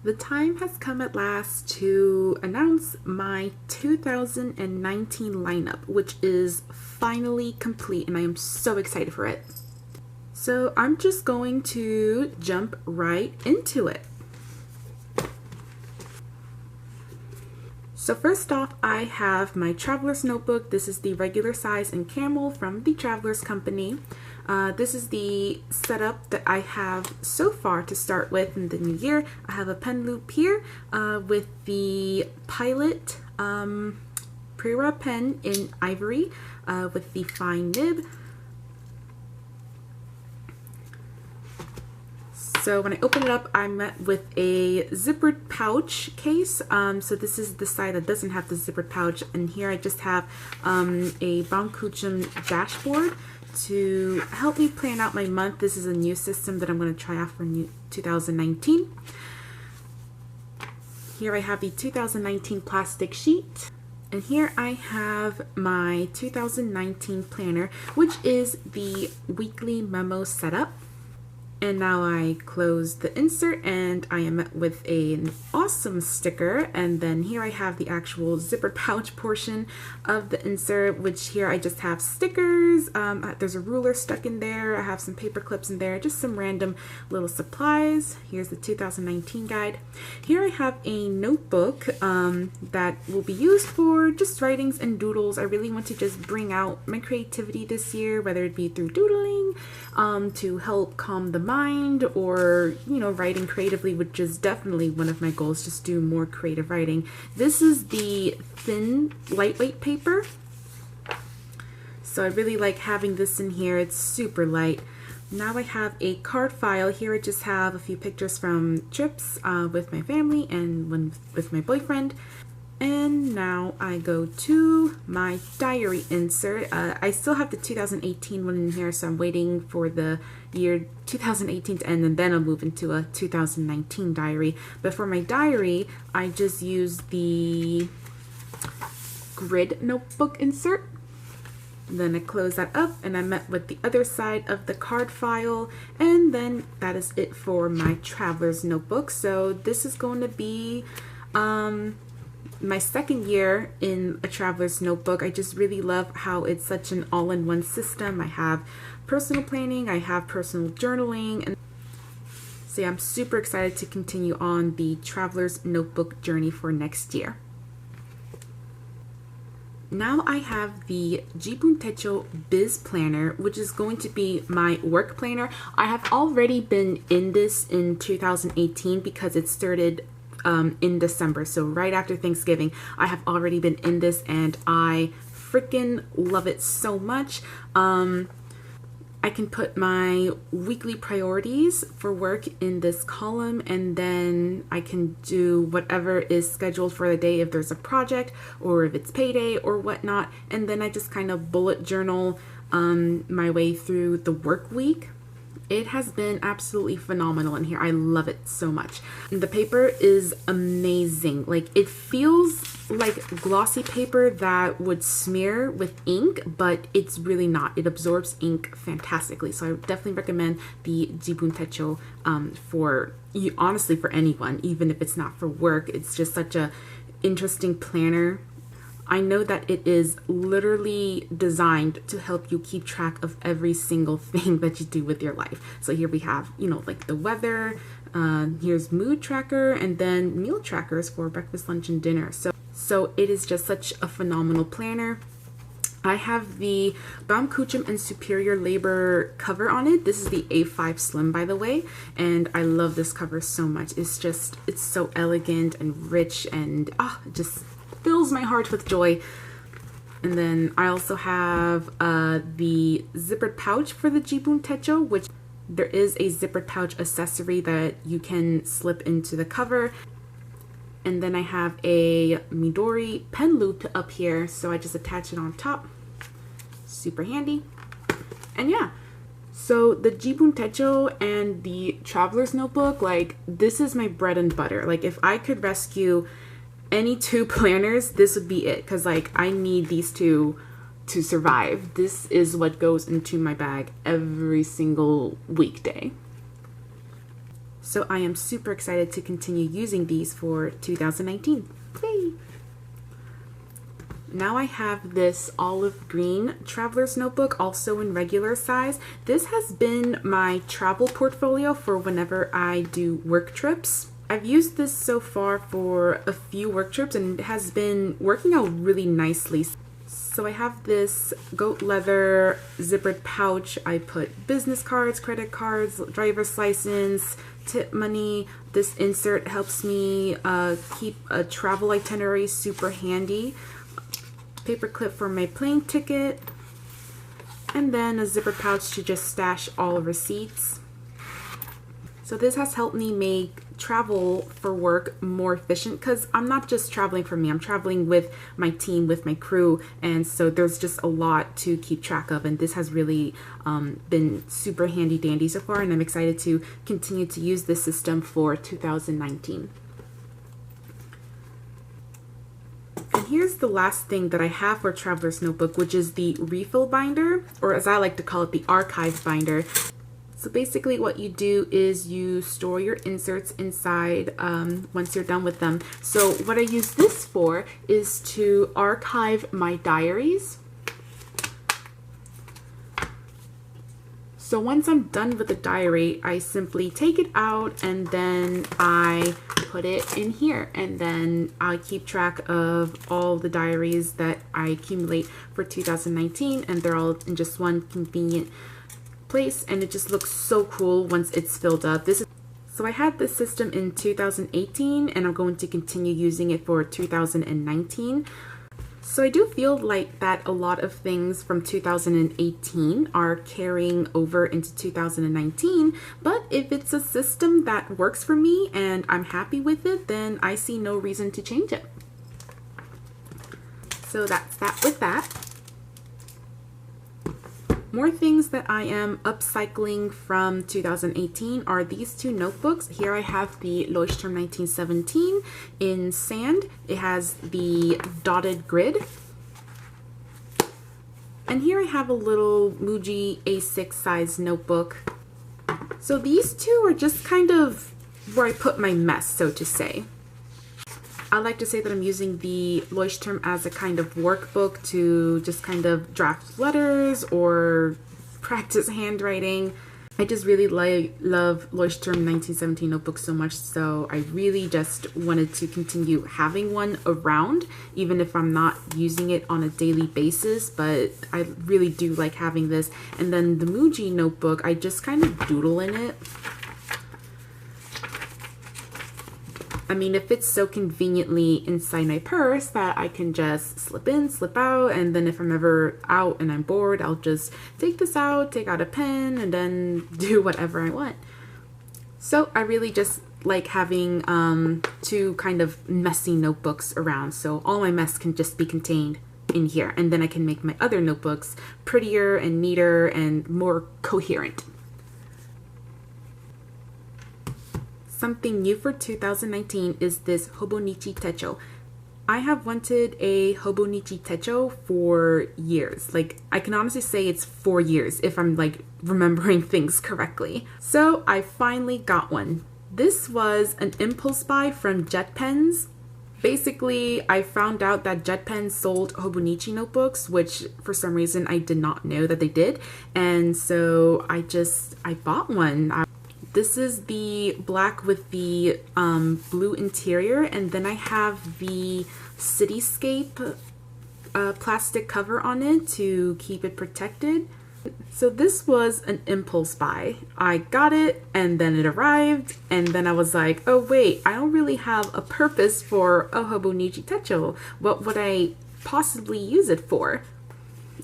The time has come at last to announce my 2019 lineup, which is finally complete, and I am so excited for it. So I'm just going to jump right into it. So first off, I have my Traveler's Notebook. This is the regular size in camel from the Traveler's Company. This is the setup that I have so far to start with in the new year. I have a pen loop here with the Pilot Prera pen in ivory with the fine nib. So when I open it up, I'm met with a zippered pouch case. So this is the side that doesn't have the zippered pouch, and here I just have a baum-kuchen dashboard to help me plan out my month. This is a new system that I'm going to try out for 2019. Here I have the 2019 plastic sheet, and here I have my 2019 planner, which is the weekly memo setup. And now I close the insert and I am met with an awesome sticker. And then here I have the actual zipper pouch portion of the insert, which here I just have stickers. There's a ruler stuck in there. I have some paper clips in there, just some random little supplies. Here's the 2019 guide. Here I have a notebook that will be used for just writings and doodles. I really want to just bring out my creativity this year, whether it be through doodling, to help calm the mind, or writing creatively, which is definitely one of my goals, just do more creative writing. This is the thin lightweight paper, so I really like having this in here. It's super light. Now I have a card file. Here I just have a few pictures from trips with my family and one with my boyfriend. And now I go to my diary insert. I still have the 2018 one in here, so I'm waiting for the year 2018 to end, and then I'll move into a 2019 diary. But for my diary, I just use the grid notebook insert. Then I close that up and I'm met with the other side of the card file, and then that is it for my Traveler's Notebook. So this is going to be my second year in a Traveler's Notebook. I just really love how it's such an all-in-one system. I have personal planning, I have personal journaling, and so yeah, I'm super excited to continue on the Traveler's Notebook journey for next year. Now I have the Hoban Ichi Biz Planner, which is going to be my work planner. I have already been in this in 2018 because it started in December, so right after Thanksgiving. I have already been in this and I freaking love it so much. I can put my weekly priorities for work in this column, and then I can do whatever is scheduled for the day if there's a project or if it's payday or whatnot, and then I just kind of bullet journal my way through the work week. It has been absolutely phenomenal in here. I love it so much. The paper is amazing. Like, it feels like glossy paper that would smear with ink, but it's really not. It absorbs ink fantastically. So I definitely recommend the Hoban Ichi for you, honestly, for anyone, even if it's not for work. It's just such a interesting planner. I know that it is literally designed to help you keep track of every single thing that you do with your life. So here we have, like the weather, here's mood tracker, and then meal trackers for breakfast, lunch, and dinner. So it is just such a phenomenal planner. I have the baum-kuchen and Superior Labor cover on it. This is the A5 Slim, by the way, and I love this cover so much. It's so elegant and rich, and it just fills my heart with joy. And then I also have the zippered pouch for the Hoban Ichi, which there is a zippered pouch accessory that you can slip into the cover. And then I have a Midori pen loop up here, so I just attach it on top. Super handy. And yeah, so the Hoban Ichi and the Traveler's Notebook, like, this is my bread and butter. Like, if I could rescue any two planners, this would be it, because like I need these two to survive. This is what goes into my bag every single weekday. So I am super excited to continue using these for 2019. Yay! Now I have this olive green traveler's notebook, also in regular size. This has been my travel portfolio for whenever I do work trips. I've used this so far for a few work trips and it has been working out really nicely. So I have this goat leather zippered pouch. I put business cards, credit cards, driver's license, tip money. This insert helps me keep a travel itinerary super handy. Paper clip for my plane ticket, and then a zipper pouch to just stash all receipts. So this has helped me make travel for work more efficient because I'm not just traveling for me, I'm traveling with my team, with my crew, and so there's just a lot to keep track of, and this has really been super handy dandy so far, and I'm excited to continue to use this system for 2019. Here's the last thing that I have for Traveler's Notebook, which is the refill binder, or as I like to call it, the archive binder. So basically what you do is you store your inserts inside once you're done with them. So what I use this for is to archive my diaries. So once I'm done with the diary, I simply take it out and then I put it in here, and then I keep track of all the diaries that I accumulate for 2019, and they're all in just one convenient place, and it just looks so cool once it's filled up. So I had this system in 2018 and I'm going to continue using it for 2019. So I do feel like that a lot of things from 2018 are carrying over into 2019, but if it's a system that works for me and I'm happy with it, then I see no reason to change it. So that's that with that. More things that I am upcycling from 2018 are these two notebooks. Here I have the Leuchtturm 1917 in sand. It has the dotted grid. And here I have a little Muji A6 size notebook. So these two are just kind of where I put my mess, so to say. I like to say that I'm using the Leuchtturm as a kind of workbook to just kind of draft letters or practice handwriting. I just really love Leuchtturm 1917 notebooks so much, so I really just wanted to continue having one around, even if I'm not using it on a daily basis, but I really do like having this. And then the Muji notebook, I just kind of doodle in it. I mean, it fits so conveniently inside my purse that I can just slip in, slip out, and then if I'm ever out and I'm bored, I'll just take this out, take out a pen, and then do whatever I want. So I really just like having two kind of messy notebooks around, so all my mess can just be contained in here, and then I can make my other notebooks prettier and neater and more coherent. Something new for 2019 is this Hoban Ichi techo. I have wanted a Hoban Ichi techo for years. Like, I can honestly say it's 4 years if I'm like remembering things correctly. So I finally got one. This was an impulse buy from JetPens. Basically, I found out that JetPens sold Hoban Ichi notebooks, which for some reason I did not know that they did. And so I bought one. This is the black with the blue interior, and then I have the cityscape plastic cover on it to keep it protected. So this was an impulse buy. I got it and then it arrived, and then I was like, oh wait, I don't really have a purpose for a Hoban Ichi techo. What would I possibly use it for?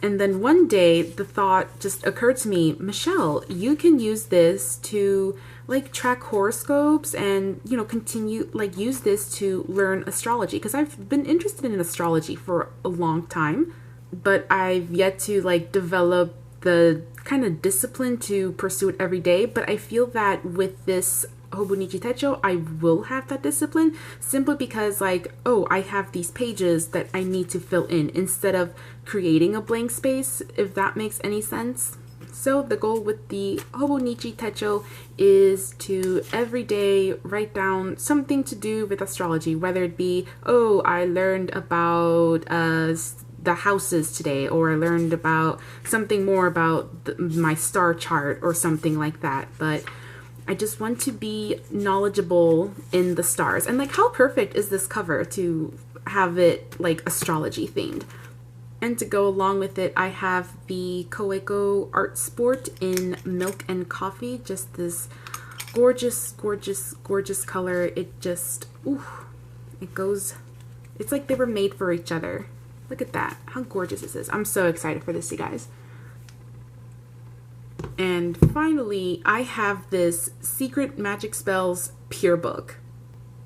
And then one day the thought just occurred to me, Michelle, you can use this to like track horoscopes and, you know, continue like use this to learn astrology, because I've been interested in astrology for a long time, but I've yet to like develop the kind of discipline to pursue it every day. But I feel that with this Hoban Ichi techo, I will have that discipline, simply because like, oh, I have these pages that I need to fill in instead of creating a blank space, if that makes any sense. So the goal with the Hoban Ichi Techo is to every day write down something to do with astrology, whether it be, oh, I learned about the houses today, or I learned about something more about my star chart or something like that. But I just want to be knowledgeable in the stars. And like, how perfect is this cover to have it like astrology themed? And to go along with it, I have the Koeko Art Sport in Milk and Coffee. Just this gorgeous, gorgeous, gorgeous color. It just, ooh, it goes, it's like they were made for each other. Look at that. How gorgeous this is. I'm so excited for this, you guys. And finally, I have this Secret Magic Spells Pure Book.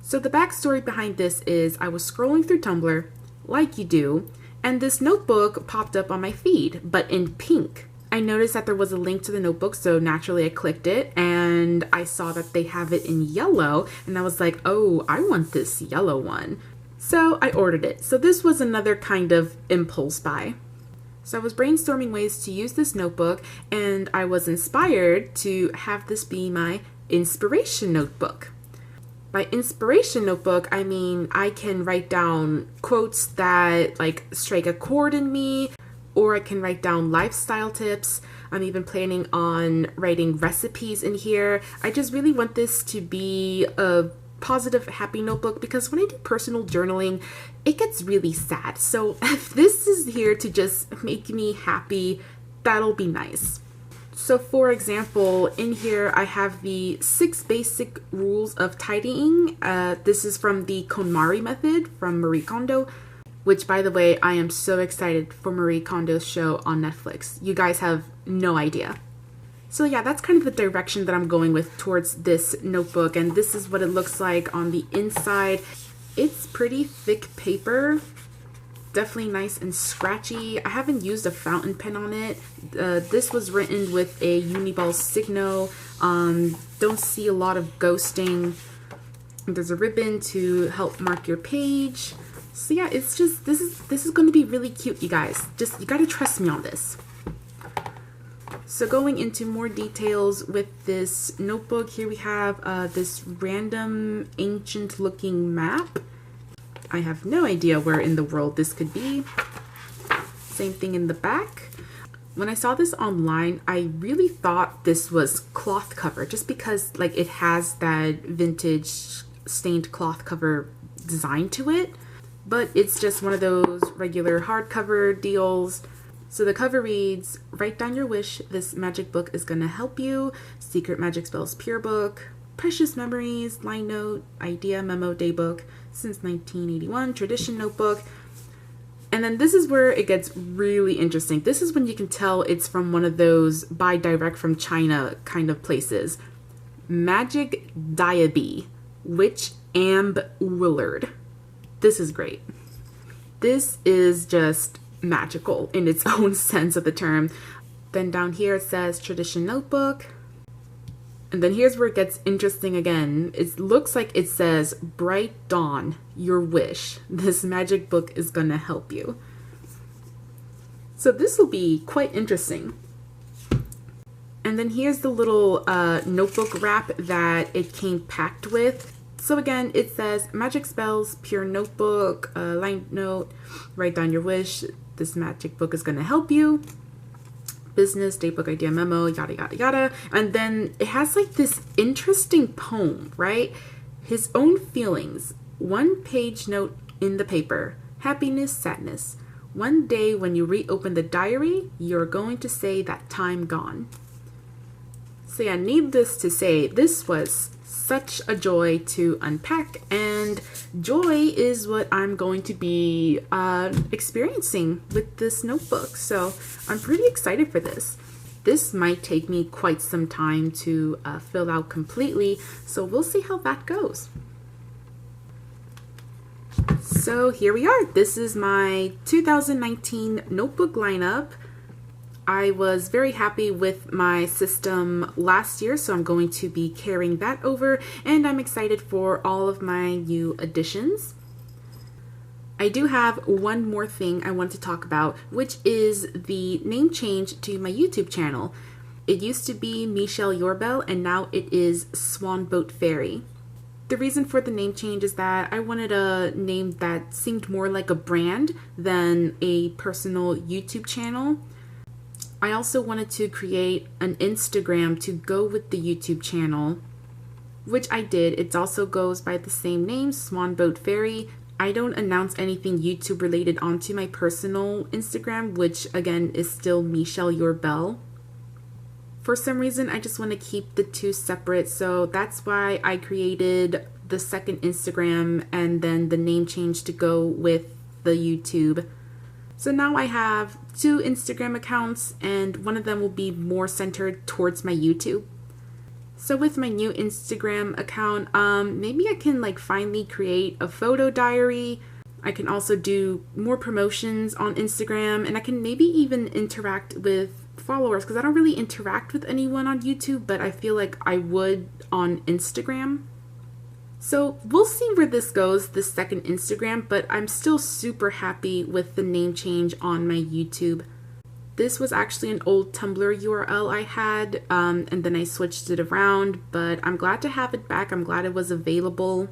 So the backstory behind this is I was scrolling through Tumblr, like you do, and this notebook popped up on my feed, but in pink. I noticed that there was a link to the notebook, so naturally I clicked it, and I saw that they have it in yellow, and I was like, oh, I want this yellow one. So I ordered it. So this was another kind of impulse buy. So I was brainstorming ways to use this notebook, and I was inspired to have this be my inspiration notebook. By inspiration notebook, I mean I can write down quotes that like strike a chord in me, or I can write down lifestyle tips. I'm even planning on writing recipes in here. I just really want this to be a positive, happy notebook, because when I do personal journaling, it gets really sad. So if this is here to just make me happy, that'll be nice. So for example, in here I have the 6 basic rules of tidying. This is from the KonMari method from Marie Kondo, which by the way, I am so excited for Marie Kondo's show on Netflix. You guys have no idea. So yeah, that's kind of the direction that I'm going with towards this notebook, and this is what it looks like on the inside. It's pretty thick paper. Definitely nice and scratchy. I haven't used a fountain pen on it. This was written with a Uniball Signo. Don't see a lot of ghosting. There's a ribbon to help mark your page. So yeah, it's just, this is going to be really cute, you guys. Just, you gotta trust me on this. So going into more details with this notebook, here we have this random ancient looking map. I have no idea where in the world this could be. Same thing in the back. When I saw this online, I really thought this was cloth cover, just because like it has that vintage stained cloth cover design to it, but it's just one of those regular hardcover deals. So the cover reads, write down your wish, this magic book is gonna help you. Secret Magic Spells Pure Book, Precious Memories, Line Note, Idea Memo Daybook, since 1981, Tradition Notebook. And then this is where it gets really interesting. This is when you can tell it's from one of those buy direct from China kind of places. Magic Diaby, Witch Amb Willard. This is great. This is just magical in its own sense of the term. Then down here it says Tradition Notebook. And then here's where it gets interesting again. It looks like it says, Bright Dawn, your wish. This magic book is gonna help you. So this will be quite interesting. And then here's the little notebook wrap that it came packed with. So again, it says Magic Spells, Pure Notebook, Line Note, write down your wish. This magic book is gonna help you. Business, daybook, idea memo, yada yada yada. And then it has like this interesting poem, right? His own feelings, 1 page note in the paper, happiness, sadness. One day when you reopen the diary, you're going to say that time gone. So yeah, needless to say, this was such a joy to unpack, and joy is what I'm going to be experiencing with this notebook. So I'm pretty excited for this. This might take me quite some time to fill out completely, so we'll see how that goes. So here we are. This is my 2019 notebook lineup. I was very happy with my system last year, so I'm going to be carrying that over, and I'm excited for all of my new additions. I do have one more thing I want to talk about, which is the name change to my YouTube channel. It used to be Michelle Yorbell, and now it is Swanboat Fairy. The reason for the name change is that I wanted a name that seemed more like a brand than a personal YouTube channel. I also wanted to create an Instagram to go with the YouTube channel, which I did. It also goes by the same name, Swanboat Fairy. I don't announce anything YouTube related onto my personal Instagram, which again is still Michelle Yorbell. For some reason, I just want to keep the two separate, so that's why I created the second Instagram and then the name change to go with the YouTube. So now I have two Instagram accounts, and one of them will be more centered towards my YouTube. So with my new Instagram account, maybe I can finally create a photo diary. I can also do more promotions on Instagram, and I can maybe even interact with followers, because I don't really interact with anyone on YouTube, but I feel like I would on Instagram. So we'll see where this goes, this second Instagram, but I'm still super happy with the name change on my YouTube. This was actually an old Tumblr URL I had, and then I switched it around, but I'm glad to have it back. I'm glad it was available.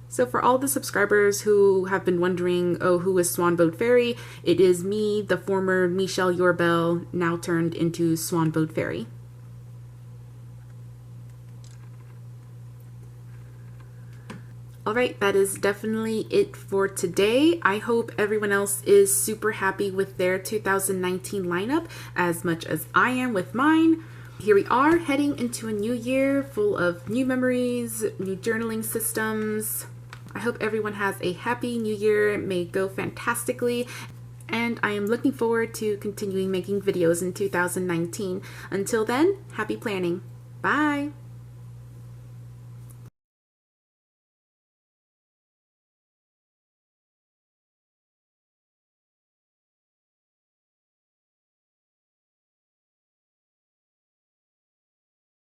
So for all the subscribers who have been wondering, oh, who is Swanboat Fairy? It is me, the former Michelle Yorbell, now turned into Swanboat Fairy. Alright, that is definitely it for today. I hope everyone else is super happy with their 2019 lineup as much as I am with mine. Here we are heading into a new year full of new memories, new journaling systems. I hope everyone has a happy new year. It may go fantastically. And I am looking forward to continuing making videos in 2019. Until then, happy planning. Bye!